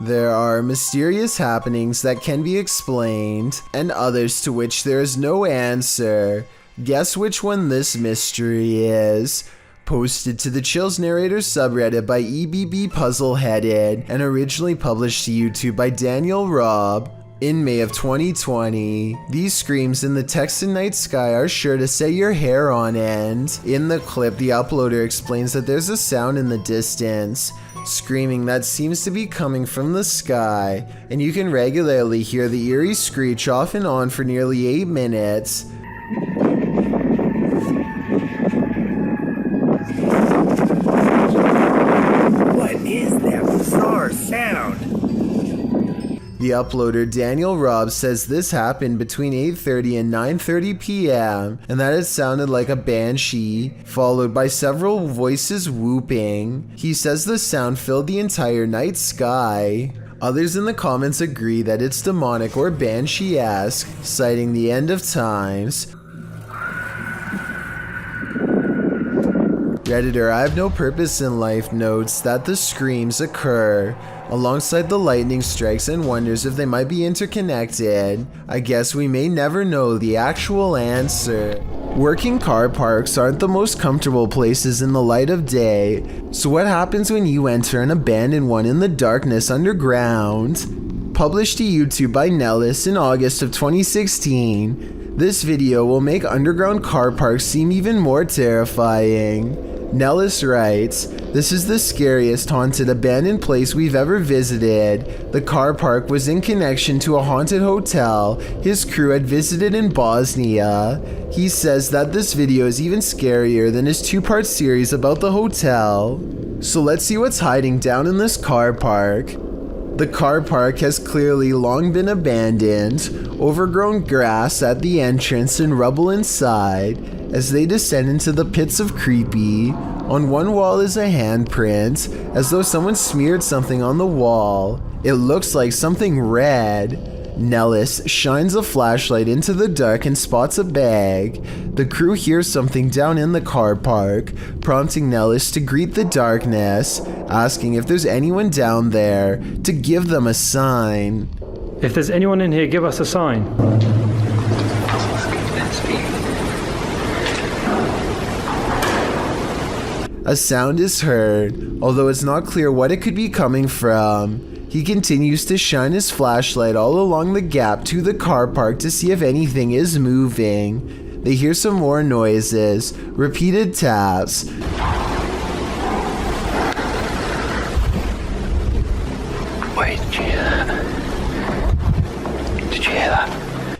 There are mysterious happenings that can be explained, and others to which there is no answer. Guess which one this mystery is? Posted to the Chills Narrator subreddit by EBB Puzzleheaded and originally published to YouTube by Daniel Robb in May of 2020. These screams in the Texan night sky are sure to set your hair on end. In the clip, the uploader explains that there's a sound in the distance, screaming that seems to be coming from the sky, and you can regularly hear the eerie screech off and on for nearly 8 minutes. What is that bizarre sound? The uploader Daniel Robb says this happened between 8:30 and 9:30 p.m. and that it sounded like a banshee, followed by several voices whooping. He says the sound filled the entire night sky. Others in the comments agree that it's demonic or banshee-esque, citing the end of times. Redditor I Have No Purpose in Life notes that the screams occur alongside the lightning strikes and wonders if they might be interconnected. I guess we may never know the actual answer. Working car parks aren't the most comfortable places in the light of day, so what happens when you enter an abandoned one in the darkness underground? Published to YouTube by Nellis in August of 2016, this video will make underground car parks seem even more terrifying. Nellis writes, "This is the scariest haunted abandoned place we've ever visited. The car park was in connection to a haunted hotel his crew had visited in Bosnia." He says that this video is even scarier than his 2-part series about the hotel. So let's see what's hiding down in this car park. The car park has clearly long been abandoned, overgrown grass at the entrance and rubble inside. As they descend into the pits of creepy, on one wall is a handprint, as though someone smeared something on the wall. It looks like something red. Nellis shines a flashlight into the dark and spots a bag. The crew hears something down in the car park, prompting Nellis to greet the darkness, asking if there's anyone down there to give them a sign. If there's anyone in here, give us a sign. A sound is heard, although it's not clear what it could be coming from. He continues to shine his flashlight all along the gap to the car park to see if anything is moving. They hear some more noises, repeated taps. Wait, did you hear that? Did you hear that?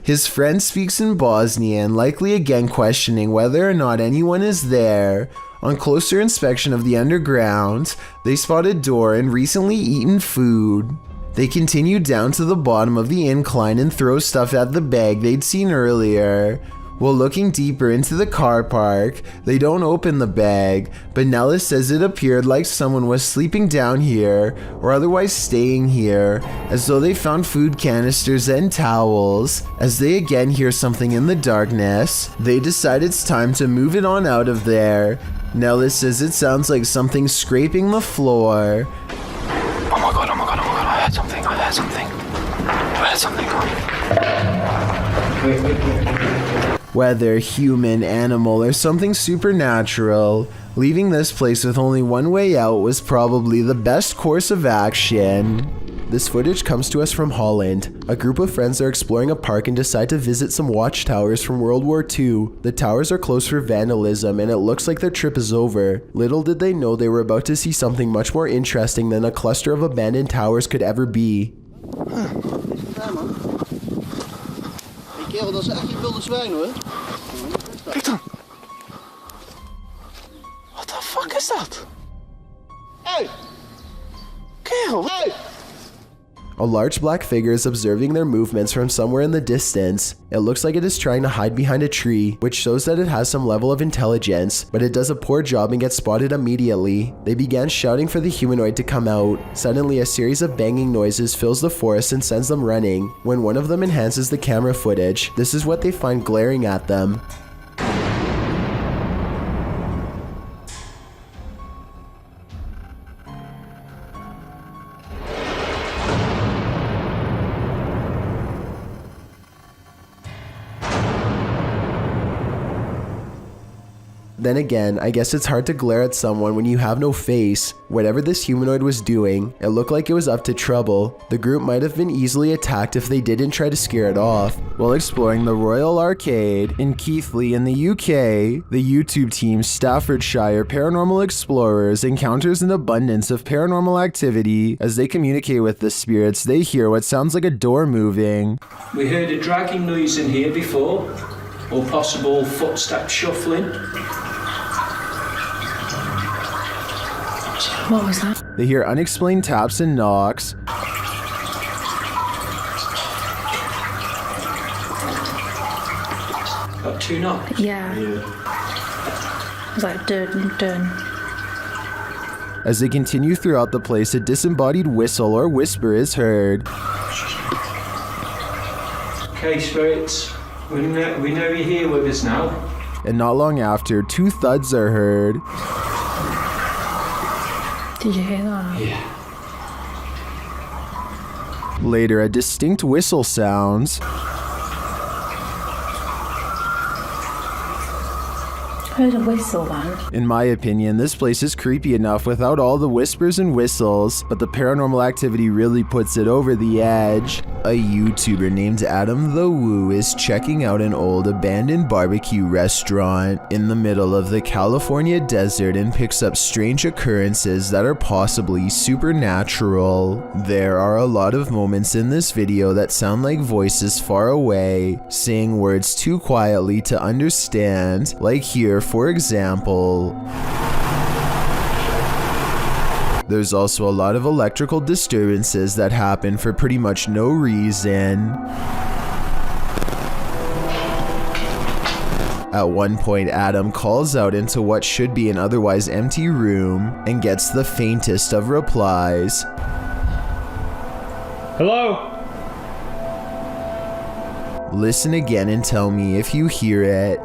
His friend speaks in Bosnian, likely again questioning whether or not anyone is there. On closer inspection of the underground, they spot a door and recently eaten food. They continue down to the bottom of the incline and throw stuff at the bag they'd seen earlier. While looking deeper into the car park, they don't open the bag, but Nellis says it appeared like someone was sleeping down here or otherwise staying here, as though they found food canisters and towels. As they again hear something in the darkness, they decide it's time to move it on out of there. Nellis says it sounds like something scraping the floor. Oh my god, I heard something. Whether human, animal, or something supernatural, leaving this place with only one way out was probably the best course of action. This footage comes to us from Holland. A group of friends are exploring a park and decide to visit some watchtowers from World War II. The towers are closed for vandalism and it looks like their trip is over. Little did they know they were about to see something much more interesting than a cluster of abandoned towers could ever be. Kerel, dat is echt je wilde zwijn hoor. Kijk dan. What the fuck is dat? Hey! Kerel, Hey! A large black figure is observing their movements from somewhere in the distance. It looks like it is trying to hide behind a tree, which shows that it has some level of intelligence, but it does a poor job and gets spotted immediately. They began shouting for the humanoid to come out. Suddenly, a series of banging noises fills the forest and sends them running. When one of them enhances the camera footage, this is what they find glaring at them. Then again, I guess it's hard to glare at someone when you have no face. Whatever this humanoid was doing, it looked like it was up to trouble. The group might have been easily attacked if they didn't try to scare it off. While exploring the Royal Arcade in Keighley in the UK, the YouTube team Staffordshire Paranormal Explorers encounters an abundance of paranormal activity. As they communicate with the spirits, they hear what sounds like a door moving. We heard a dragging noise in here before, or possible footstep shuffling. What was that? They hear unexplained taps and knocks. Got 2 knocks? Yeah. It was like dun dun. As they continue throughout the place, a disembodied whistle or whisper is heard. Okay, spirits, we know you're here with us now. And not long after, 2 thuds are heard. Did you hear that? Yeah. Later, a distinct whistle sounds. Heard a whistle then. In my opinion, this place is creepy enough without all the whispers and whistles, but the paranormal activity really puts it over the edge. A YouTuber named Adam the Woo is checking out an old abandoned barbecue restaurant in the middle of the California desert and picks up strange occurrences that are possibly supernatural. There are a lot of moments in this video that sound like voices far away, saying words too quietly to understand, like here for example. There's also a lot of electrical disturbances that happen for pretty much no reason. At one point, Adam calls out into what should be an otherwise empty room and gets the faintest of replies. Hello? Listen again and tell me if you hear it.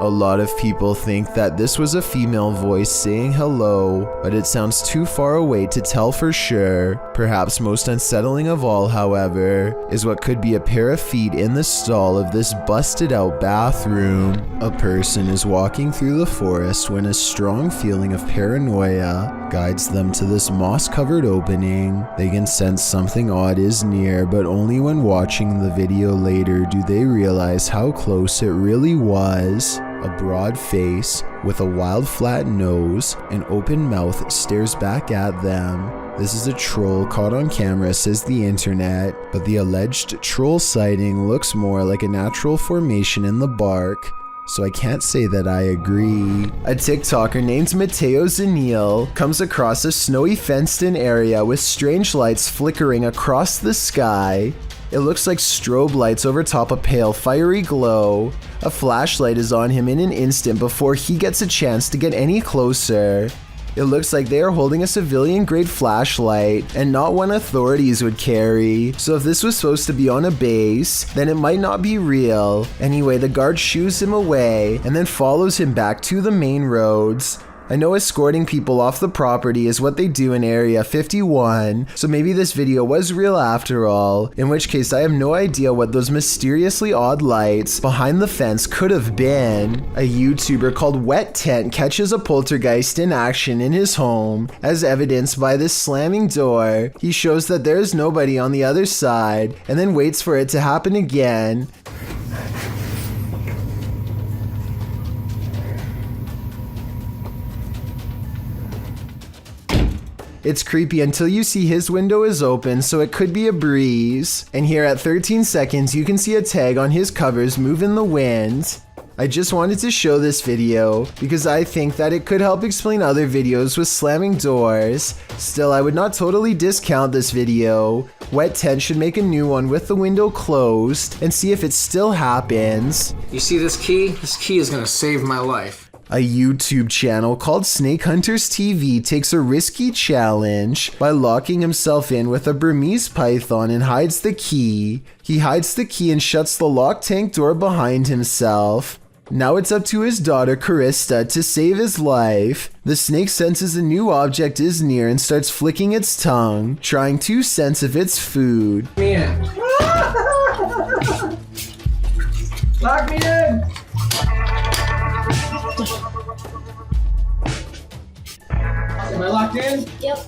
A lot of people think that this was a female voice saying hello, but it sounds too far away to tell for sure. Perhaps most unsettling of all, however, is what could be a pair of feet in the stall of this busted out bathroom. A person is walking through the forest when a strong feeling of paranoia guides them to this moss-covered opening. They can sense something odd is near, but only when watching the video later do they realize how close it really was. A broad face with a wild flat nose and open mouth stares back at them. This is a troll caught on camera, says the internet, but the alleged troll sighting looks more like a natural formation in the bark, so I can't say that I agree. A TikToker named Mateo Zanil comes across a snowy fenced-in area with strange lights flickering across the sky. It looks like strobe lights over top a pale fiery glow. A flashlight is on him in an instant before he gets a chance to get any closer. It looks like they are holding a civilian-grade flashlight, and not one authorities would carry. So if this was supposed to be on a base, then it might not be real. Anyway, the guard shoos him away, and then follows him back to the main roads. I know escorting people off the property is what they do in Area 51, so maybe this video was real after all, in which case I have no idea what those mysteriously odd lights behind the fence could have been. A YouTuber called Wet Tent catches a poltergeist in action in his home. As evidenced by this slamming door, he shows that there is nobody on the other side, and then waits for it to happen again. It's creepy until you see his window is open, so it could be a breeze. And here at 13 seconds, you can see a tag on his covers move in the wind. I just wanted to show this video because I think that it could help explain other videos with slamming doors. Still, I would not totally discount this video. Wet Tent should make a new one with the window closed and see if it still happens. You see this key? This key is gonna save my life. A YouTube channel called Snake Hunters TV takes a risky challenge by locking himself in with a Burmese python and hides the key. He hides the key and shuts the locked tank door behind himself. Now it's up to his daughter Carista to save his life. The snake senses a new object is near and starts flicking its tongue, trying to sense if it's food. Man. Lock me in! locked in? Yep.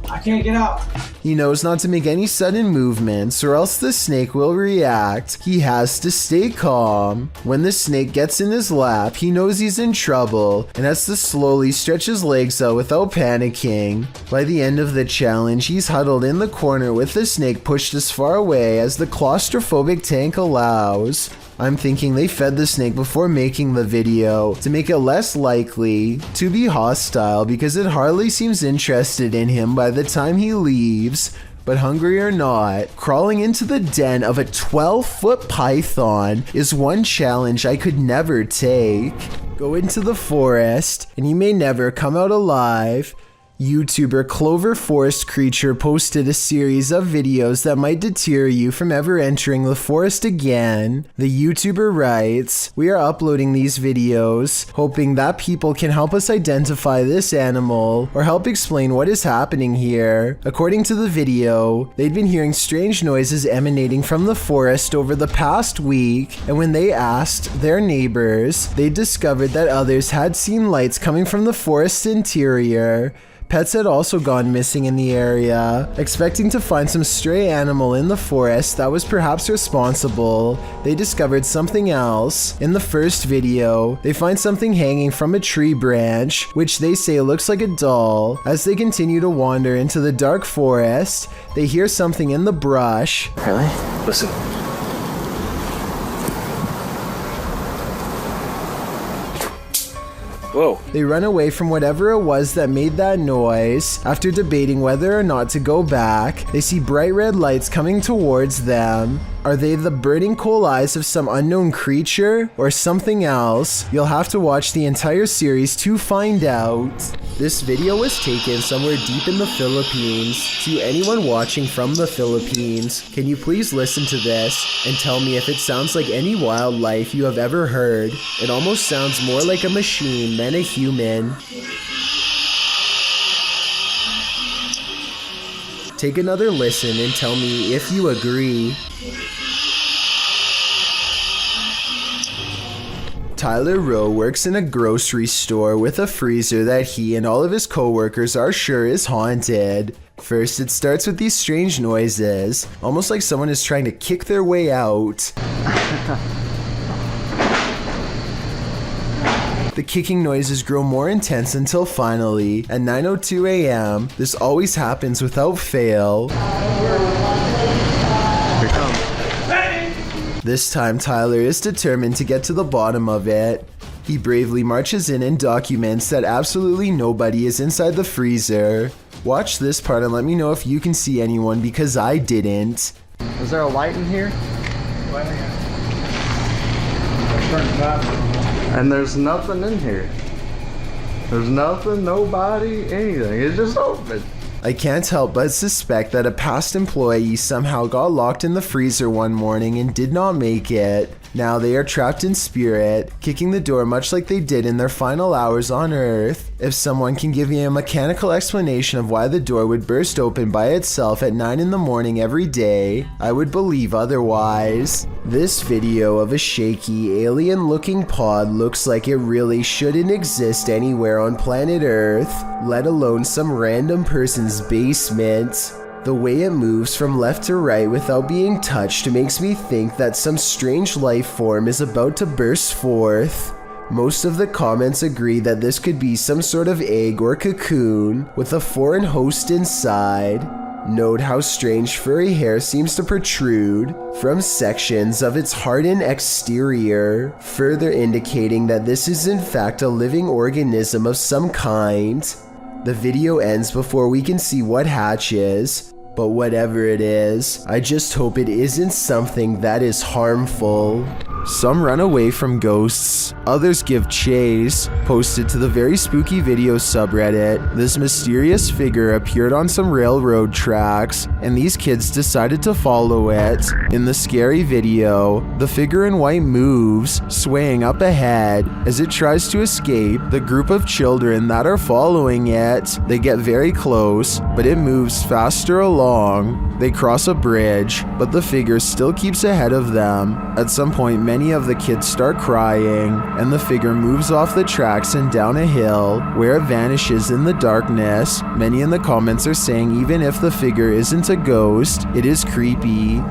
I can't get out. He knows not to make any sudden movements or else the snake will react. He has to stay calm. When the snake gets in his lap, he knows he's in trouble and has to slowly stretch his legs out without panicking. By the end of the challenge, he's huddled in the corner with the snake pushed as far away as the claustrophobic tank allows. I'm thinking they fed the snake before making the video to make it less likely to be hostile because it hardly seems interested in him by the time he leaves. But hungry or not, crawling into the den of a 12-foot python is one challenge I could never take. Go into the forest and you may never come out alive. YouTuber Clover Forest Creature posted a series of videos that might deter you from ever entering the forest again. The YouTuber writes, "We are uploading these videos, hoping that people can help us identify this animal or help explain what is happening here." According to the video, they'd been hearing strange noises emanating from the forest over the past week, and when they asked their neighbors, they discovered that others had seen lights coming from the forest's interior. Pets had also gone missing in the area. Expecting to find some stray animal in the forest that was perhaps responsible, they discovered something else. In the first video, they find something hanging from a tree branch, which they say looks like a doll. As they continue to wander into the dark forest, they hear something in the brush. Really? Listen. Whoa. They run away from whatever it was that made that noise. After debating whether or not to go back, they see bright red lights coming towards them. Are they the burning coal eyes of some unknown creature or something else? You'll have to watch the entire series to find out. This video was taken somewhere deep in the Philippines. To anyone watching from the Philippines, can you please listen to this and tell me if it sounds like any wildlife you have ever heard? It almost sounds more like a machine than a human. Take another listen and tell me if you agree. Tyler Rowe works in a grocery store with a freezer that he and all of his co-workers are sure is haunted. First, it starts with these strange noises, almost like someone is trying to kick their way out. The kicking noises grow more intense until finally, at 9:02 a.m., this always happens without fail. This time, Tyler is determined to get to the bottom of it. He bravely marches in and documents that absolutely nobody is inside the freezer. Watch this part and let me know if you can see anyone because I didn't. Is there a light in here? And there's nothing in here. There's nothing, nobody, anything. It's just open. I can't help but suspect that a past employee somehow got locked in the freezer one morning and did not make it. Now they are trapped in spirit, kicking the door much like they did in their final hours on Earth. If someone can give me a mechanical explanation of why the door would burst open by itself at 9 in the morning every day, I would believe otherwise. This video of a shaky, alien-looking pod looks like it really shouldn't exist anywhere on planet Earth, let alone some random person's basement. The way it moves from left to right without being touched makes me think that some strange life form is about to burst forth. Most of the comments agree that this could be some sort of egg or cocoon with a foreign host inside. Note how strange furry hair seems to protrude from sections of its hardened exterior, further indicating that this is in fact a living organism of some kind. The video ends before we can see what hatches, but whatever it is, I just hope it isn't something that is harmful. Some run away from ghosts, others give chase. Posted to the very spooky video subreddit, this mysterious figure appeared on some railroad tracks, and these kids decided to follow it. In the scary video, the figure in white moves, swaying up ahead. As it tries to escape, the group of children that are following it, they get very close, but it moves faster along. They cross a bridge, but the figure still keeps ahead of them. At some point, many of the kids start crying, and the figure moves off the tracks and down a hill, where it vanishes in the darkness. Many in the comments are saying even if the figure isn't a ghost, it is creepy.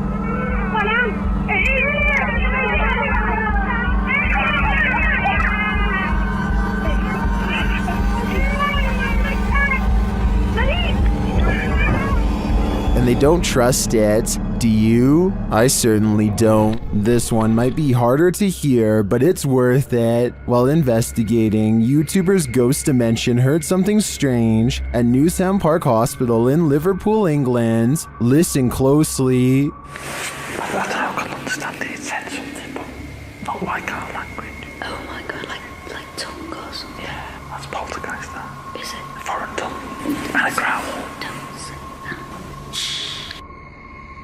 And they don't trust it. Do you? I certainly don't. This one might be harder to hear, but it's worth it. While investigating, YouTubers Ghost Dimension heard something strange at Newtown Park Hospital in Liverpool, England. Listen closely. I don't know, I can understand it, it said something, but not like our language. Oh my god, like tongue or something. Yeah, that's Poltergeist, that. Is it? Foreign tongue. And a growl.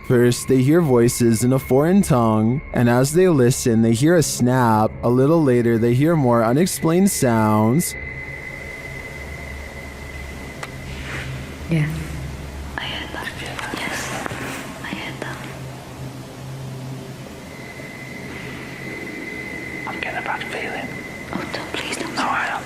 First, they hear voices in a foreign tongue, and as they listen, they hear a snap. A little later, they hear more unexplained sounds. Yeah. I heard that. Yes. I heard that. I'm getting a bad feeling. Oh, don't, please don't. No, I am.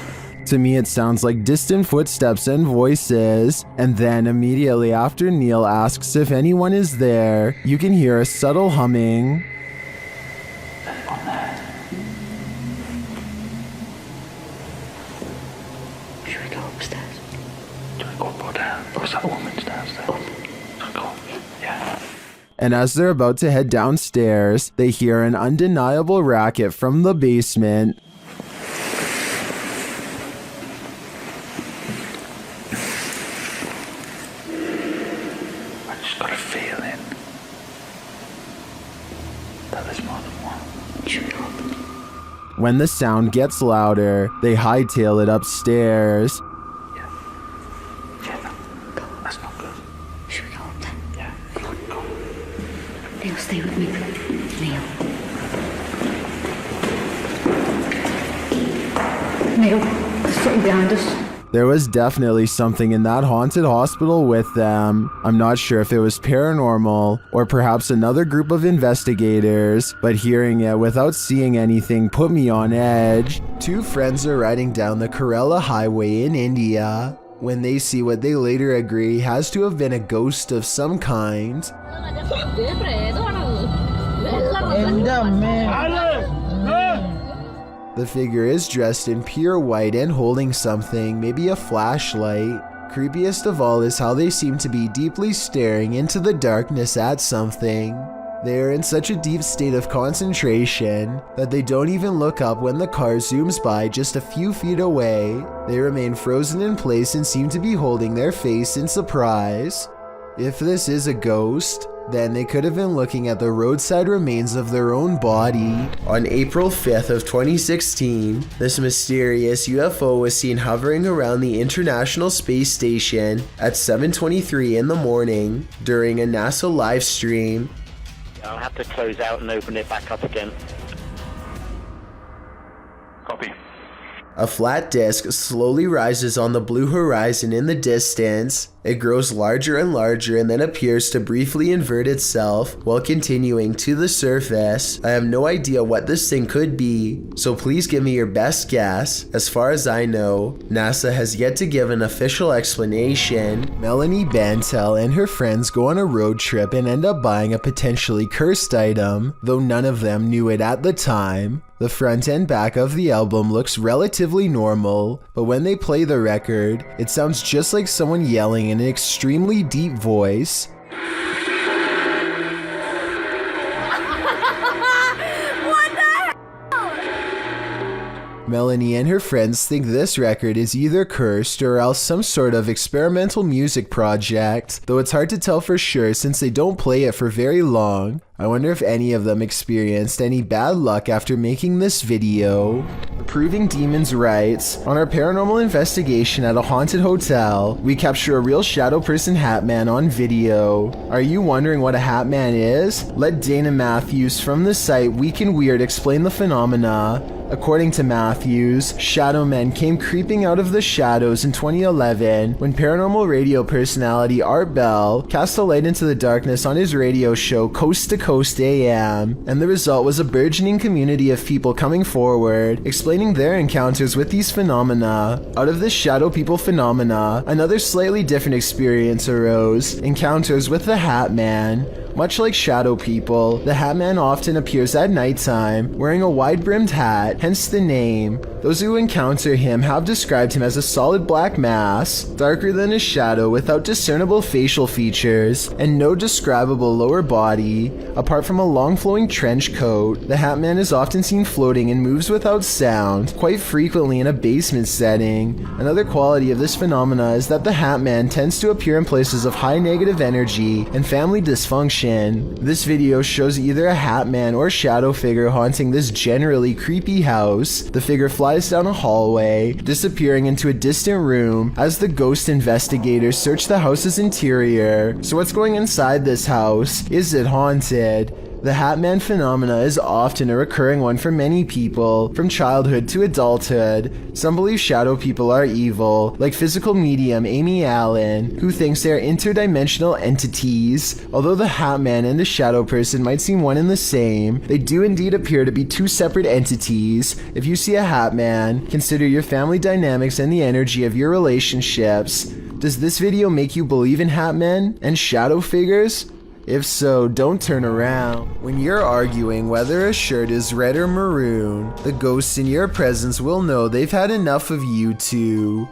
To me, it sounds like distant footsteps and voices. And then immediately after Neil asks if anyone is there, you can hear a subtle humming. On there. Should we go upstairs? Do we go up or down? Or is that the woman's downstairs? I'll go up. Yeah. And as they're about to head downstairs, they hear an undeniable racket from the basement. Got a feeling that there's more than one. Should we go up? When the sound gets louder, they hightail it upstairs. Yeah, no, that's not good. Should we go up then? Yeah, go. Neil, stay with me. Neil, there's something behind us. There was definitely something in that haunted hospital with them. I'm not sure if it was paranormal or perhaps another group of investigators, but hearing it without seeing anything put me on edge. Two friends are riding down the Corella Highway in India when they see what they later agree has to have been a ghost of some kind. The figure is dressed in pure white and holding something, maybe a flashlight. Creepiest of all is how they seem to be deeply staring into the darkness at something. They are in such a deep state of concentration that they don't even look up when the car zooms by just a few feet away. They remain frozen in place and seem to be holding their face in surprise. If this is a ghost, then they could have been looking at the roadside remains of their own body. On April 5th of 2016, this mysterious UFO was seen hovering around the International Space Station at 7:23 in the morning during a NASA live stream. I'll have to close out and open it back up again. Copy. A flat disk slowly rises on the blue horizon in the distance. It grows larger and larger and then appears to briefly invert itself while continuing to the surface. I have no idea what this thing could be, so please give me your best guess. As far as I know, NASA has yet to give an official explanation. Melanie Bantel and her friends go on a road trip and end up buying a potentially cursed item, though none of them knew it at the time. The front and back of the album looks relatively normal, but when they play the record, it sounds just like someone yelling in an extremely deep voice. Melanie and her friends think this record is either cursed or else some sort of experimental music project, though it's hard to tell for sure since they don't play it for very long. I wonder if any of them experienced any bad luck after making this video. Proving Demons writes, on our paranormal investigation at a haunted hotel, we capture a real shadow person hat man on video. Are you wondering what a hat man is? Let Dana Matthews from the site Week in Weird explain the phenomena. According to Matthews, shadow men came creeping out of the shadows in 2011 when paranormal radio personality Art Bell cast a light into the darkness on his radio show Coast to Coast AM, and the result was a burgeoning community of people coming forward, explaining their encounters with these phenomena. Out of this shadow people phenomena, another slightly different experience arose: encounters with the Hat Man. Much like shadow people, the Hat Man often appears at nighttime, wearing a wide-brimmed hat, hence the name. Those who encounter him have described him as a solid black mass, darker than a shadow without discernible facial features, and no describable lower body. Apart from a long flowing trench coat, the Hat Man is often seen floating and moves without sound, quite frequently in a basement setting. Another quality of this phenomena is that the Hat Man tends to appear in places of high negative energy and family dysfunction. This video shows either a Hat Man or shadow figure haunting this generally creepy house. The figure flies down a hallway, disappearing into a distant room as the ghost investigators search the house's interior. So what's going inside this house? Is it haunted? The Hat Man phenomena is often a recurring one for many people, from childhood to adulthood. Some believe shadow people are evil, like physical medium Amy Allen, who thinks they are interdimensional entities. Although the Hat Man and the shadow person might seem one and the same, they do indeed appear to be two separate entities. If you see a Hat Man, consider your family dynamics and the energy of your relationships. Does this video make you believe in Hat Men and shadow figures? If so, don't turn around. When you're arguing whether a shirt is red or maroon, the ghosts in your presence will know they've had enough of you two.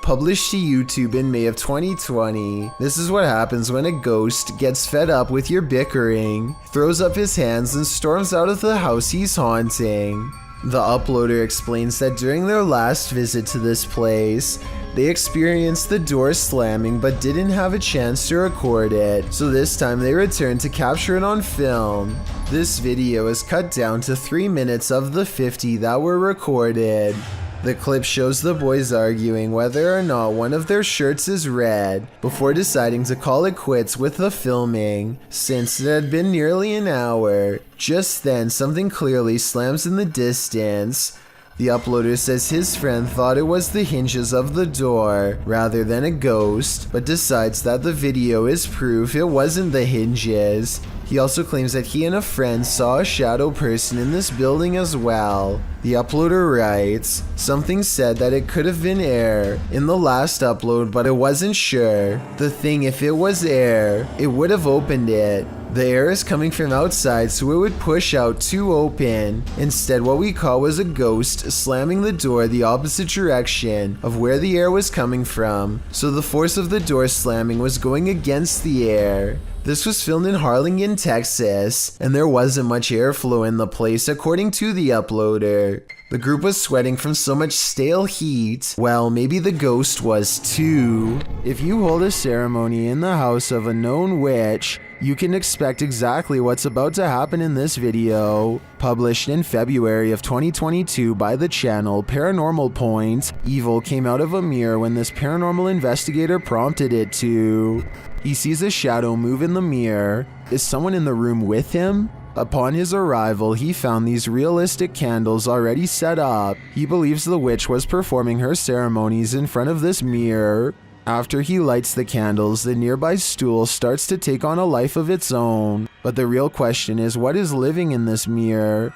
Published to YouTube in May of 2020, this is what happens when a ghost gets fed up with your bickering, throws up his hands and storms out of the house he's haunting. The uploader explains that during their last visit to this place, they experienced the door slamming but didn't have a chance to record it, so this time they returned to capture it on film. This video is cut down to 3 minutes of the 50 that were recorded. The clip shows the boys arguing whether or not one of their shirts is red, before deciding to call it quits with the filming, since it had been nearly an hour. Just then, something clearly slams in the distance. The uploader says his friend thought it was the hinges of the door rather than a ghost, but decides that the video is proof it wasn't the hinges. He also claims that he and a friend saw a shadow person in this building as well. The uploader writes, "Something said that it could have been air in the last upload, but I wasn't sure. The thing, if it was air, it would have opened it. The air is coming from outside, so it would push out to open. Instead, what we caught was a ghost slamming the door the opposite direction of where the air was coming from, so the force of the door slamming was going against the air." This was filmed in Harlingen, Texas, and there wasn't much airflow in the place according to the uploader. The group was sweating from so much stale heat. Well, maybe the ghost was too. If you hold a ceremony in the house of a known witch, you can expect exactly what's about to happen in this video. Published in February of 2022 by the channel Paranormal Point, evil came out of a mirror when this paranormal investigator prompted it to. He sees a shadow move in the mirror. Is someone in the room with him? Upon his arrival, he found these realistic candles already set up. He believes the witch was performing her ceremonies in front of this mirror. After he lights the candles, the nearby stool starts to take on a life of its own. But the real question is, what is living in this mirror?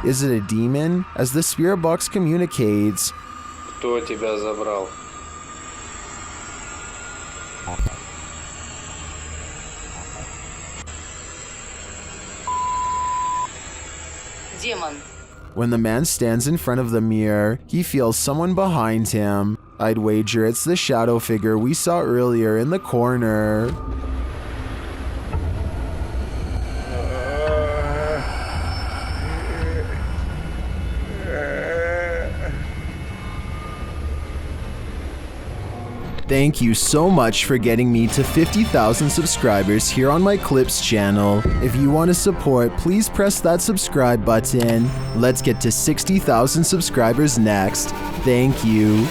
Is it a demon? As the spirit box communicates, Кто тебя забрал? Демон. When the man stands in front of the mirror, he feels someone behind him. I'd wager it's the shadow figure we saw earlier in the corner. Thank you so much for getting me to 50,000 subscribers here on my Clips channel. If you want to support, please press that subscribe button. Let's get to 60,000 subscribers next. Thank you.